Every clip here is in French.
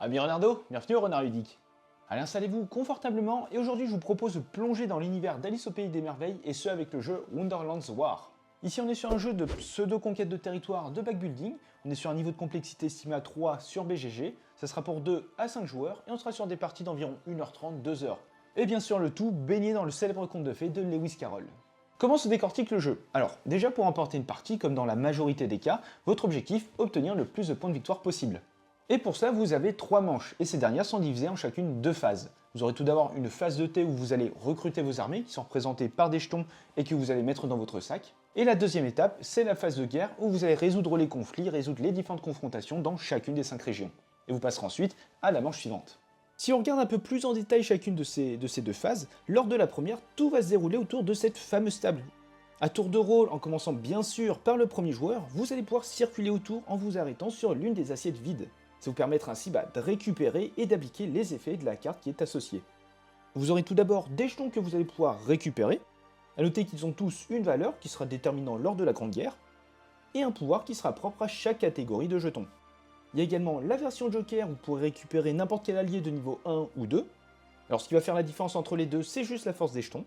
Ami Renardo, bienvenue au Renard Ludique. Allez, installez-vous confortablement et aujourd'hui je vous propose de plonger dans l'univers d'Alice au Pays des Merveilles et ce avec le jeu Wonderland's War. Ici on est sur un jeu de pseudo-conquête de territoire de backbuilding, on est sur un niveau de complexité estimé à 3 sur BGG, ça sera pour 2 à 5 joueurs et on sera sur des parties d'environ 1h30, 2h. Et bien sûr le tout baigné dans le célèbre conte de fées de Lewis Carroll. Comment se décortique le jeu? Alors, déjà pour remporter une partie, comme dans la majorité des cas, votre objectif, obtenir le plus de points de victoire possible. Et pour ça, vous avez 3 manches, et ces dernières sont divisées en chacune 2 phases. Vous aurez tout d'abord une phase de thé où vous allez recruter vos armées, qui sont représentées par des jetons et que vous allez mettre dans votre sac. Et la deuxième étape, c'est la phase de guerre où vous allez résoudre les conflits, résoudre les différentes confrontations dans chacune des 5 régions. Et vous passerez ensuite à la manche suivante. Si on regarde un peu plus en détail chacune de ces 2 phases, lors de la première, tout va se dérouler autour de cette fameuse table. À tour de rôle, en commençant bien sûr par le premier joueur, vous allez pouvoir circuler autour en vous arrêtant sur l'une des assiettes vides. Ça vous permettra ainsi de récupérer et d'appliquer les effets de la carte qui est associée. Vous aurez tout d'abord des jetons que vous allez pouvoir récupérer. A noter qu'ils ont tous une valeur qui sera déterminante lors de la Grande Guerre, et un pouvoir qui sera propre à chaque catégorie de jetons. Il y a également la version Joker où vous pourrez récupérer n'importe quel allié de niveau 1 ou 2. Alors ce qui va faire la différence entre les deux, c'est juste la force des jetons.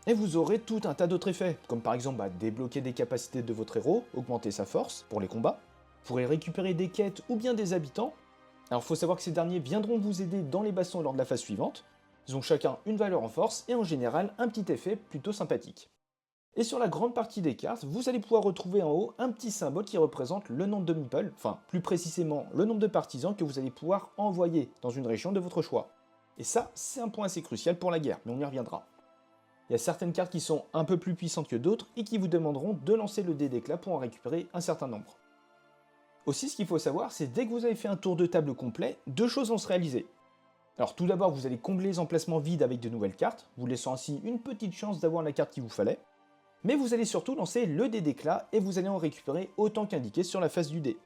Et vous aurez tout un tas d'autres effets, comme par exemple débloquer des capacités de votre héros, augmenter sa force pour les combats. Vous pourrez récupérer des quêtes ou bien des habitants. Alors il faut savoir que ces derniers viendront vous aider dans les bastons lors de la phase suivante. Ils ont chacun une valeur en force et en général un petit effet plutôt sympathique. Et sur la grande partie des cartes, vous allez pouvoir retrouver en haut un petit symbole qui représente le nombre de meeples, enfin plus précisément le nombre de partisans que vous allez pouvoir envoyer dans une région de votre choix. Et ça, c'est un point assez crucial pour la guerre, mais on y reviendra. Il y a certaines cartes qui sont un peu plus puissantes que d'autres et qui vous demanderont de lancer le dé d'éclat pour en récupérer un certain nombre. Aussi, ce qu'il faut savoir, c'est dès que vous avez fait un tour de table complet, 2 choses vont se réaliser. Alors tout d'abord, vous allez combler les emplacements vides avec de nouvelles cartes, vous laissant ainsi une petite chance d'avoir la carte qu'il vous fallait. Mais vous allez surtout lancer le dé d'éclat et vous allez en récupérer autant qu'indiqué sur la face du dé.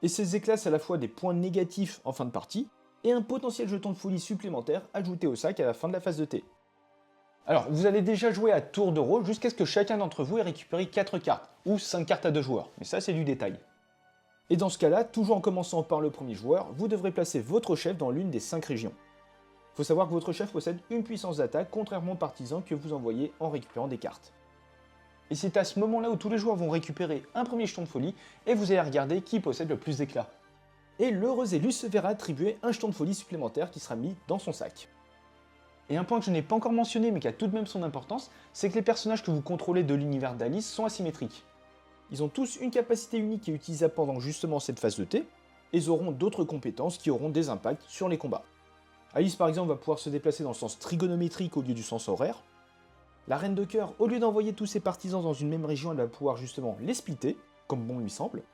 Et ces éclats, c'est à la fois des points négatifs en fin de partie et un potentiel jeton de folie supplémentaire ajouté au sac à la fin de la phase de thé. Alors, vous allez déjà jouer à tour de rôle jusqu'à ce que chacun d'entre vous ait récupéré 4 cartes, ou 5 cartes à 2 joueurs, mais ça c'est du détail. Et dans ce cas-là, toujours en commençant par le premier joueur, vous devrez placer votre chef dans l'une des 5 régions. Il faut savoir que votre chef possède une puissance d'attaque, contrairement aux partisans que vous envoyez en récupérant des cartes. Et c'est à ce moment-là où tous les joueurs vont récupérer un premier jeton de folie, et vous allez regarder qui possède le plus d'éclats. Et l'heureux élu se verra attribuer un jeton de folie supplémentaire qui sera mis dans son sac. Et un point que je n'ai pas encore mentionné mais qui a tout de même son importance, c'est que les personnages que vous contrôlez de l'univers d'Alice sont asymétriques. Ils ont tous une capacité unique et utilisable pendant justement cette phase de thé, et ils auront d'autres compétences qui auront des impacts sur les combats. Alice par exemple va pouvoir se déplacer dans le sens trigonométrique au lieu du sens horaire. La Reine de Cœur, au lieu d'envoyer tous ses partisans dans une même région, elle va pouvoir justement les splitter, comme bon lui semble.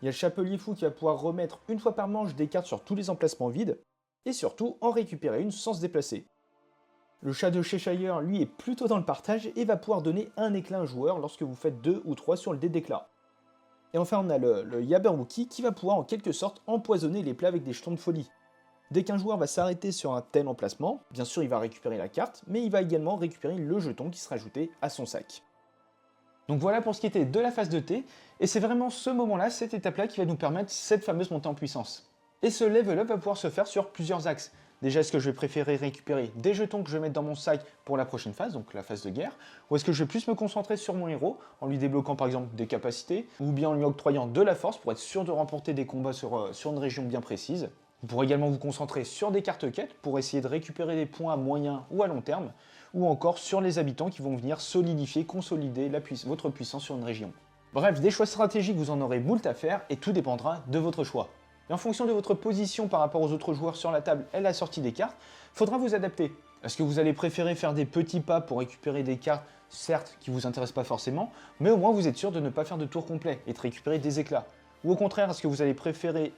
Il y a le Chapelier Fou qui va pouvoir remettre une fois par manche des cartes sur tous les emplacements vides, et surtout en récupérer une sans se déplacer. Le Chat de Cheshire, lui, est plutôt dans le partage et va pouvoir donner un éclat à un joueur lorsque vous faites 2 ou 3 sur le dé d'éclat. Et enfin, on a le Jabberwocky qui va pouvoir en quelque sorte empoisonner les plats avec des jetons de folie. Dès qu'un joueur va s'arrêter sur un tel emplacement, bien sûr il va récupérer la carte, mais il va également récupérer le jeton qui sera ajouté à son sac. Donc voilà pour ce qui était de la phase de thé, et c'est vraiment ce moment-là, cette étape-là qui va nous permettre cette fameuse montée en puissance. Et ce level up va pouvoir se faire sur plusieurs axes. Déjà, est-ce que je vais préférer récupérer des jetons que je vais mettre dans mon sac pour la prochaine phase, donc la phase de guerre, ou est-ce que je vais plus me concentrer sur mon héros, en lui débloquant par exemple des capacités, ou bien en lui octroyant de la force pour être sûr de remporter des combats sur une région bien précise. Vous pourrez également vous concentrer sur des cartes quêtes pour essayer de récupérer des points à moyen ou à long terme, ou encore sur les habitants qui vont venir solidifier, consolider votre puissance sur une région. Bref, des choix stratégiques, vous en aurez moult à faire et tout dépendra de votre choix. Et en fonction de votre position par rapport aux autres joueurs sur la table et la sortie des cartes, il faudra vous adapter. Est-ce que vous allez préférer faire des petits pas pour récupérer des cartes, certes, qui ne vous intéressent pas forcément, mais au moins vous êtes sûr de ne pas faire de tour complet et de récupérer des éclats? Ou au contraire, est-ce que vous allez préférer,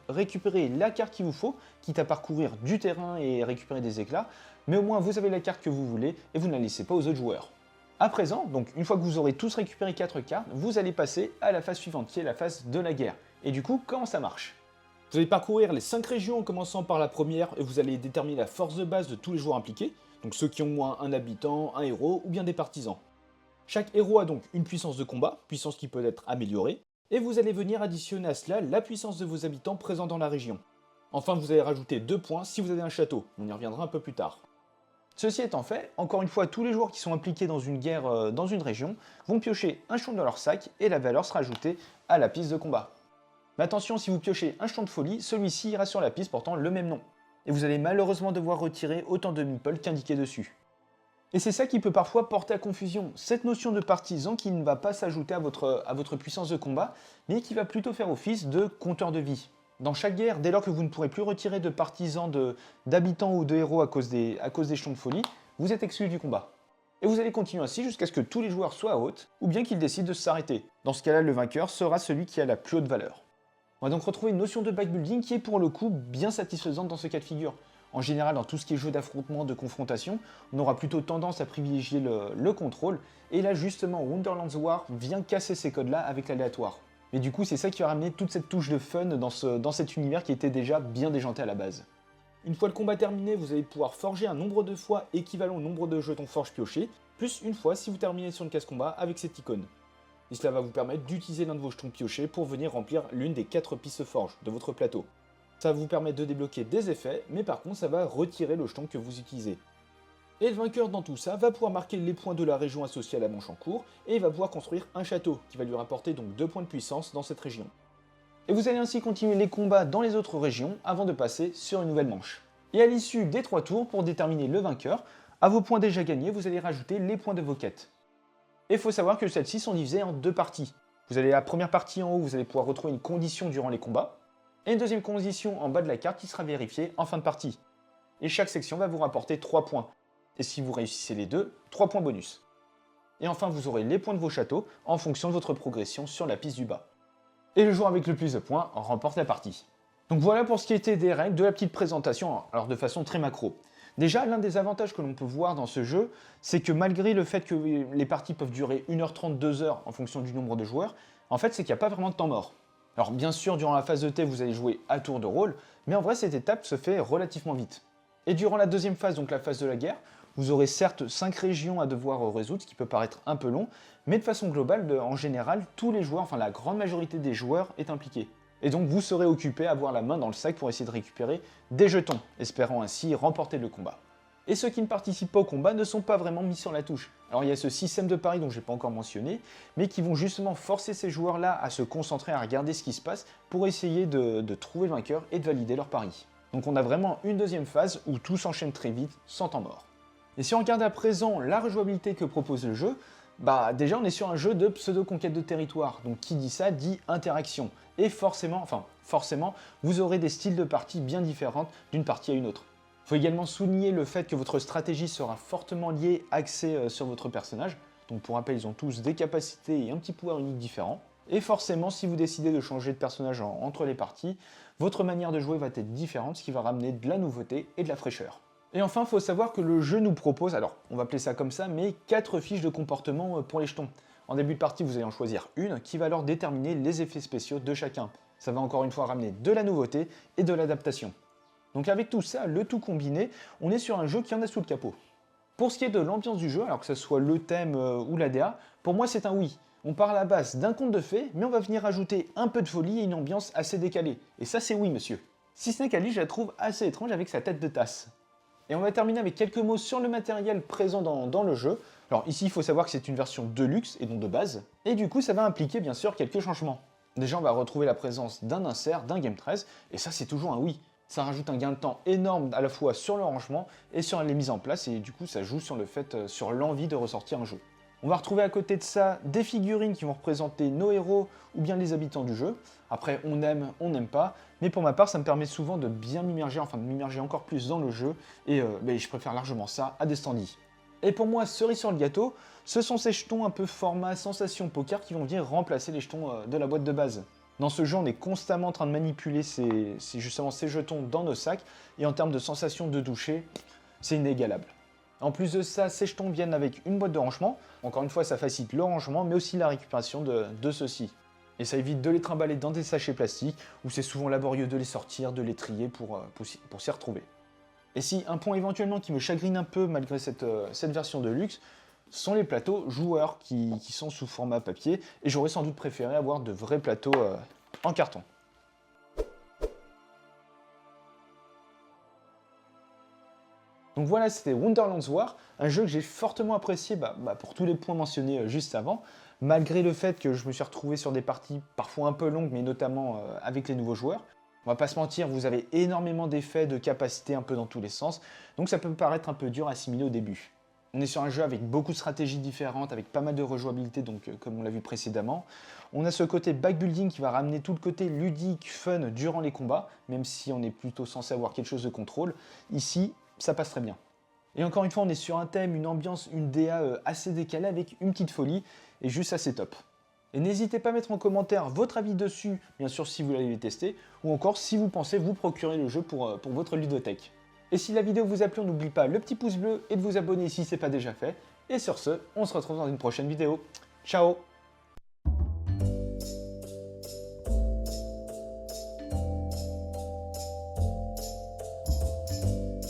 récupérer la carte qu'il vous faut, quitte à parcourir du terrain et récupérer des éclats, mais au moins vous avez la carte que vous voulez et vous ne la laissez pas aux autres joueurs. À présent, donc une fois que vous aurez tous récupéré 4 cartes, vous allez passer à la phase suivante, qui est la phase de la guerre. Et du coup, comment ça marche? Vous allez parcourir les 5 régions en commençant par la première et vous allez déterminer la force de base de tous les joueurs impliqués, donc ceux qui ont moins un habitant, un héros ou bien des partisans. Chaque héros a donc une puissance de combat, puissance qui peut être améliorée, et vous allez venir additionner à cela la puissance de vos habitants présents dans la région. Enfin, vous allez rajouter 2 points si vous avez un château, on y reviendra un peu plus tard. Ceci étant fait, encore une fois, tous les joueurs qui sont impliqués dans une guerre dans une région vont piocher un jeton dans leur sac et la valeur sera ajoutée à la piste de combat. Mais attention, si vous piochez un jeton de folie, celui-ci ira sur la piste portant le même nom. Et vous allez malheureusement devoir retirer autant de meeples qu'indiqué dessus. Et c'est ça qui peut parfois porter à confusion, cette notion de partisan qui ne va pas s'ajouter à votre puissance de combat, mais qui va plutôt faire office de compteur de vie. Dans chaque guerre, dès lors que vous ne pourrez plus retirer de partisans, d'habitants ou de héros à cause des jetons de folie, vous êtes exclu du combat. Et vous allez continuer ainsi jusqu'à ce que tous les joueurs soient à haute, ou bien qu'ils décident de s'arrêter. Dans ce cas-là, le vainqueur sera celui qui a la plus haute valeur. On va donc retrouver une notion de backbuilding qui est pour le coup bien satisfaisante dans ce cas de figure. En général, dans tout ce qui est jeu d'affrontement, de confrontation, on aura plutôt tendance à privilégier le contrôle, et là justement Wonderland's War vient casser ces codes-là avec l'aléatoire. Mais du coup, c'est ça qui va ramener toute cette touche de fun dans cet univers qui était déjà bien déjanté à la base. Une fois le combat terminé, vous allez pouvoir forger un nombre de fois équivalent au nombre de jetons forge piochés, plus une fois si vous terminez sur une case combat avec cette icône. Et cela va vous permettre d'utiliser l'un de vos jetons piochés pour venir remplir l'une des 4 pistes forge de votre plateau. Ça va vous permettre de débloquer des effets, mais par contre ça va retirer le jeton que vous utilisez. Et le vainqueur dans tout ça va pouvoir marquer les points de la région associée à la manche en cours, et il va pouvoir construire un château, qui va lui rapporter donc 2 points de puissance dans cette région. Et vous allez ainsi continuer les combats dans les autres régions avant de passer sur une nouvelle manche. Et à l'issue des 3 tours, pour déterminer le vainqueur, à vos points déjà gagnés, vous allez rajouter les points de vos quêtes. Et il faut savoir que celles-ci sont divisées en 2 parties. Vous avez la première partie en haut, vous allez pouvoir retrouver une condition durant les combats, et une deuxième condition en bas de la carte qui sera vérifiée en fin de partie. Et chaque section va vous rapporter 3 points. Et si vous réussissez les deux, 3 points bonus. Et enfin, vous aurez les points de vos châteaux en fonction de votre progression sur la piste du bas. Et le joueur avec le plus de points remporte la partie. Donc voilà pour ce qui était des règles, de la petite présentation, alors de façon très macro. Déjà, l'un des avantages que l'on peut voir dans ce jeu, c'est que malgré le fait que les parties peuvent durer 1h30, 2h en fonction du nombre de joueurs, en fait c'est qu'il n'y a pas vraiment de temps mort. Alors bien sûr, durant la phase de thé, vous allez jouer à tour de rôle, mais en vrai cette étape se fait relativement vite. Et durant la deuxième phase, donc la phase de la guerre, vous aurez certes 5 régions à devoir résoudre, ce qui peut paraître un peu long, mais de façon globale, en général, tous les joueurs, enfin la grande majorité des joueurs est impliquée. Et donc vous serez occupé à avoir la main dans le sac pour essayer de récupérer des jetons, espérant ainsi remporter le combat. Et ceux qui ne participent pas au combat ne sont pas vraiment mis sur la touche. Alors il y a ce système de paris dont je n'ai pas encore mentionné, mais qui vont justement forcer ces joueurs-là à se concentrer, à regarder ce qui se passe, pour essayer de trouver le vainqueur et de valider leur pari. Donc on a vraiment une deuxième phase où tout s'enchaîne très vite, sans temps mort. Et si on regarde à présent la rejouabilité que propose le jeu, déjà on est sur un jeu de pseudo-conquête de territoire, donc qui dit ça dit interaction. Et forcément, vous aurez des styles de partie bien différents d'une partie à une autre. Il faut également souligner le fait que votre stratégie sera fortement liée, axée sur votre personnage. Donc pour rappel, ils ont tous des capacités et un petit pouvoir unique différent. Et forcément, si vous décidez de changer de personnage entre les parties, votre manière de jouer va être différente, ce qui va ramener de la nouveauté et de la fraîcheur. Et enfin, il faut savoir que le jeu nous propose, alors on va appeler ça comme ça, mais 4 fiches de comportement pour les jetons. En début de partie, vous allez en choisir une qui va alors déterminer les effets spéciaux de chacun. Ça va encore une fois ramener de la nouveauté et de l'adaptation. Donc avec tout ça, le tout combiné, on est sur un jeu qui en a sous le capot. Pour ce qui est de l'ambiance du jeu, alors que ce soit le thème ou l'ADA, pour moi c'est un oui. On part à la base d'un conte de fées, mais on va venir ajouter un peu de folie et une ambiance assez décalée. Et ça c'est oui monsieur. Si ce n'est qu'Ali, je la trouve assez étrange avec sa tête de tasse. Et on va terminer avec quelques mots sur le matériel présent dans le jeu. Alors ici, il faut savoir que c'est une version de luxe et non de base. Et du coup, ça va impliquer bien sûr quelques changements. Déjà, on va retrouver la présence d'un insert, d'un Game 13, et ça c'est toujours un oui. Ça rajoute un gain de temps énorme à la fois sur le rangement et sur les mises en place, et du coup ça joue sur sur l'envie de ressortir un jeu. On va retrouver à côté de ça des figurines qui vont représenter nos héros ou bien les habitants du jeu. Après, on aime, on n'aime pas, mais pour ma part, ça me permet souvent de bien m'immerger, enfin de m'immerger encore plus dans le jeu, et je préfère largement ça à des standees. Et pour moi, cerise sur le gâteau, ce sont ces jetons un peu format sensation poker qui vont venir remplacer les jetons de la boîte de base. Dans ce jeu, on est constamment en train de manipuler justement ces jetons dans nos sacs, et en termes de sensation de toucher, c'est inégalable. En plus de ça, ces jetons viennent avec une boîte de rangement. Encore une fois, ça facilite le rangement, mais aussi la récupération de ceux-ci. Et ça évite de les trimballer dans des sachets plastiques, où c'est souvent laborieux de les sortir, de les trier pour s'y retrouver. Et si un point éventuellement qui me chagrine un peu malgré cette version de luxe, sont les plateaux joueurs qui sont sous format papier, et j'aurais sans doute préféré avoir de vrais plateaux en carton. Donc voilà, c'était Wonderlands War, un jeu que j'ai fortement apprécié pour tous les points mentionnés juste avant, malgré le fait que je me suis retrouvé sur des parties parfois un peu longues, mais notamment avec les nouveaux joueurs. On va pas se mentir, vous avez énormément d'effets, de capacités un peu dans tous les sens, donc ça peut paraître un peu dur à assimiler au début. On est sur un jeu avec beaucoup de stratégies différentes, avec pas mal de rejouabilité, donc comme on l'a vu précédemment. On a ce côté backbuilding qui va ramener tout le côté ludique, fun durant les combats, même si on est plutôt censé avoir quelque chose de contrôle. Ici, ça passe très bien. Et encore une fois, on est sur un thème, une ambiance, une DA assez décalée avec une petite folie, et juste assez top. Et n'hésitez pas à mettre en commentaire votre avis dessus, bien sûr si vous l'avez testé, ou encore si vous pensez vous procurer le jeu pour votre ludothèque. Et si la vidéo vous a plu, n'oubliez pas le petit pouce bleu et de vous abonner si ce n'est pas déjà fait. Et sur ce, on se retrouve dans une prochaine vidéo. Ciao!